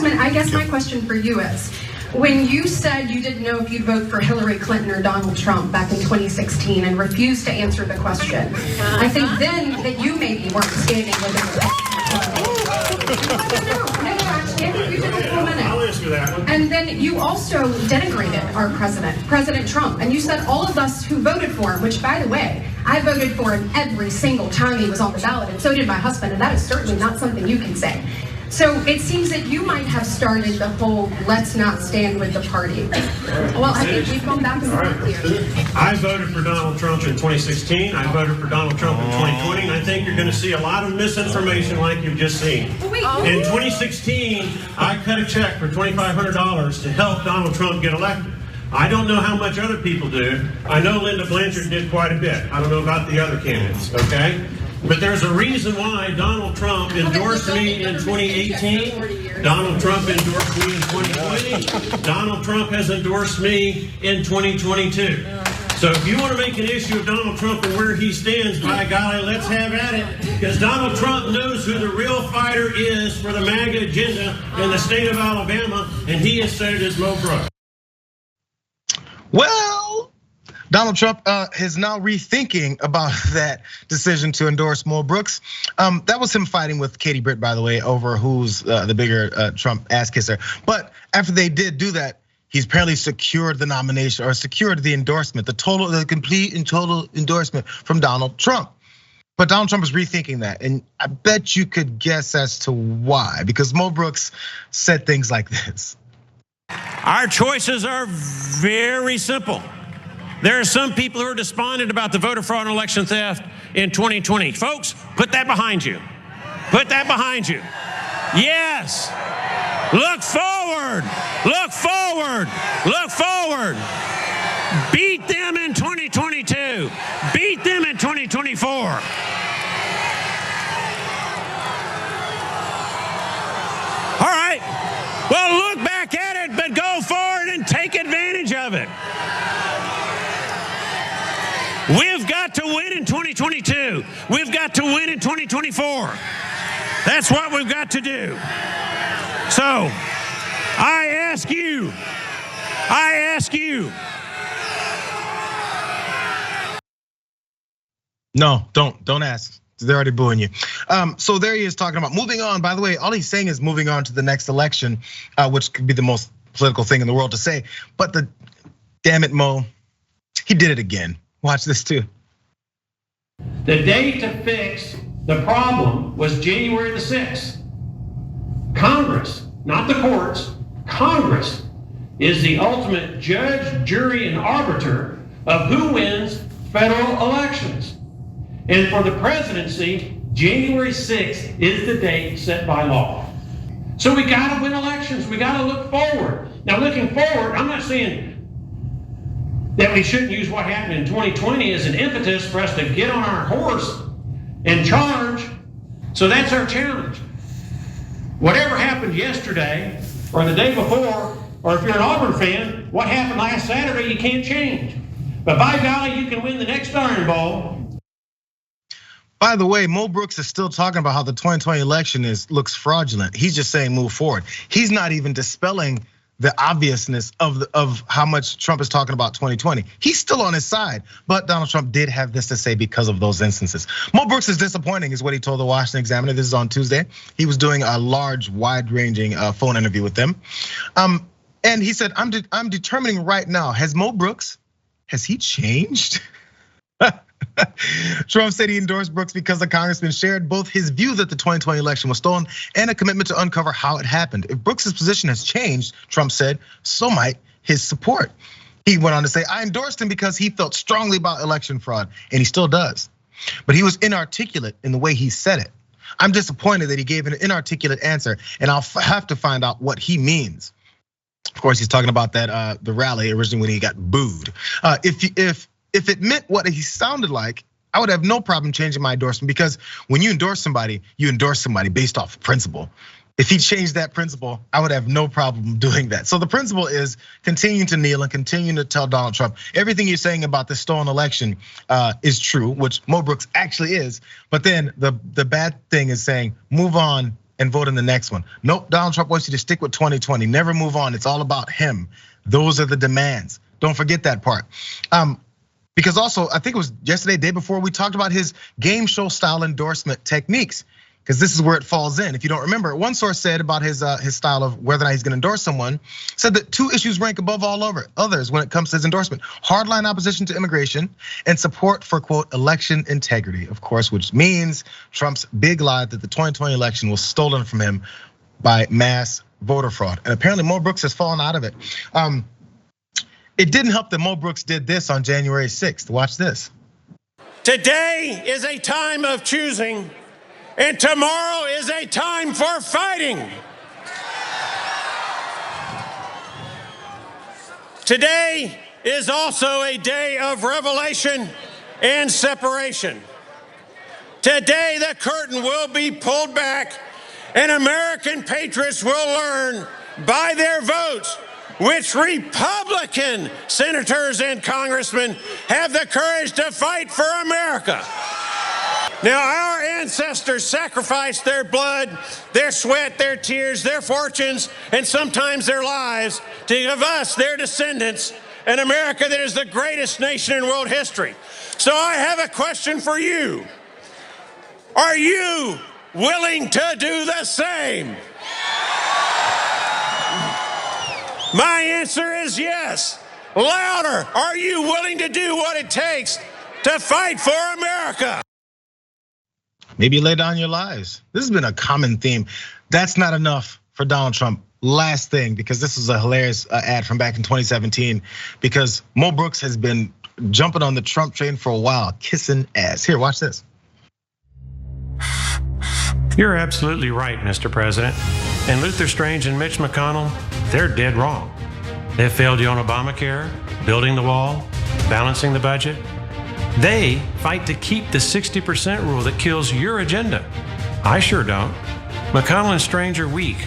Congressman, I guess my question for you is, when you said you didn't know if you'd vote for Hillary Clinton or Donald Trump back in 2016 and refused to answer the question, I think then that you maybe weren't standing within the I'll answer that one. And then you also denigrated our president, President Trump, and you said all of us who voted for him, which by the way, I voted for him every single time he was on the ballot, and so did my husband, and that is certainly not something you can say. So it seems that you might have started the whole let's not stand with the party. Well, I think we've gone back and forth here. I voted for Donald Trump in 2016. I voted for Donald Trump in 2020. And I think you're going to see a lot of misinformation like you've just seen. In 2016, I cut a check for $2,500 to help Donald Trump get elected. I don't know how much other people do. I know Linda Blanchard did quite a bit. I don't know about the other candidates, okay? But there's a reason why Donald Trump endorsed me in 2018. Donald Trump endorsed me in 2020. Donald Trump has endorsed me in 2022. So if you want to make an issue of Donald Trump and where he stands, by golly, let's have at it. Because Donald Trump knows who the real fighter is for the MAGA agenda in the state of Alabama, and he has said it as Mo Brooks. Well, Donald Trump is now rethinking about that decision to endorse Mo Brooks. That was him fighting with Katie Britt, by the way, over who's the bigger Trump ass kisser. But after they did do that, he's apparently secured the nomination or secured the endorsement, the complete and total endorsement from Donald Trump. But Donald Trump is rethinking that, and I bet you could guess as to why, because Mo Brooks said things like this. Our choices are very simple. There are some people who are despondent about the voter fraud and election theft in 2020. Folks, put that behind you. Put that behind you. Yes. Look forward. Look forward. Look forward. Beat them in 2022. Beat them in 2024. All right. Well, look back at it, but go forward and take advantage of it. We've got to win in 2022. We've got to win in 2024. That's what we've got to do. So, I ask you. No, don't ask. They're already booing you. So there he is talking about moving on. By the way, all he's saying is moving on to the next election, which could be the most political thing in the world to say. But damn it, Mo, he did it again. Watch this too. The date to fix the problem was January the 6th. Congress, not the courts, Congress is the ultimate judge, jury, and arbiter of who wins federal elections. And for the presidency, January 6th is the date set by law. So we gotta win elections, we gotta look forward. Now looking forward, I'm not saying that we shouldn't use what happened in 2020 as an impetus for us to get on our horse and charge. So that's our challenge. Whatever happened yesterday or the day before, or if you're an Auburn fan, what happened last Saturday you can't change. But by golly, you can win the next Iron Bowl. By the way, Mo Brooks is still talking about how the 2020 election looks fraudulent. He's just saying move forward. He's not even dispelling the obviousness of how much Trump is talking about 2020. He's still on his side, but Donald Trump did have this to say because of those instances. Mo Brooks is disappointing, is what he told the Washington Examiner. This is on Tuesday. He was doing a large, wide-ranging phone interview with them, and he said, "I'm determining right now. Has Mo Brooks, has he changed?" Trump said he endorsed Brooks because the congressman shared both his view that the 2020 election was stolen and a commitment to uncover how it happened. If Brooks's position has changed, Trump said, so might his support. He went on to say, I endorsed him because he felt strongly about election fraud, and he still does. But he was inarticulate in the way he said it. I'm disappointed that he gave an inarticulate answer, and I'll have to find out what he means. Of course, he's talking about that the rally originally when he got booed. If it meant what he sounded like, I would have no problem changing my endorsement, because when you endorse somebody based off principle. If he changed that principle, I would have no problem doing that. So the principle is continuing to kneel and continuing to tell Donald Trump everything you're saying about the stolen election is true, which Mo Brooks actually is. But then the bad thing is saying move on and vote in the next one. Nope, Donald Trump wants you to stick with 2020, never move on. It's all about him. Those are the demands. Don't forget that part. Because also, I think it was yesterday, day before, we talked about his game show style endorsement techniques. Because this is where it falls in. If you don't remember, one source said about his style of whether or not he's gonna endorse someone, said that 2 issues rank above all others when it comes to his endorsement: hardline opposition to immigration and support for, quote, election integrity, of course, which means Trump's big lie that the 2020 election was stolen from him by mass voter fraud. And apparently Mo Brooks has fallen out of it. It didn't help that Mo Brooks did this on January 6th. Watch this. Today is a time of choosing, and tomorrow is a time for fighting. Today is also a day of revelation and separation. Today the curtain will be pulled back, and American patriots will learn by their votes which Republican senators and congressmen have the courage to fight for America. Now, our ancestors sacrificed their blood, their sweat, their tears, their fortunes, and sometimes their lives to give us, their descendants, an America that is the greatest nation in world history. So I have a question for you. Are you willing to do the same? My answer is yes. Louder, are you willing to do what it takes to fight for America? Maybe lay down your lives. This has been a common theme. That's not enough for Donald Trump. Last thing, because this was a hilarious ad from back in 2017, because Mo Brooks has been jumping on the Trump train for a while, kissing ass. Here, watch this. You're absolutely right, Mr. President. And Luther Strange and Mitch McConnell, they're dead wrong. They failed you on Obamacare, building the wall, balancing the budget. They fight to keep the 60% rule that kills your agenda. I sure don't. McConnell and Strange are weak,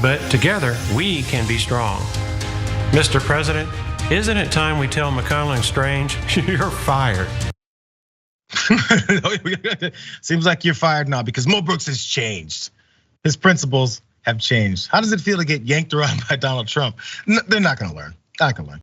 but together we can be strong. Mr. President, isn't it time we tell McConnell and Strange, you're fired? Seems like you're fired now because Mo Brooks has changed. His principles have changed. How does it feel to get yanked around by Donald Trump? They're not gonna learn. Not gonna learn.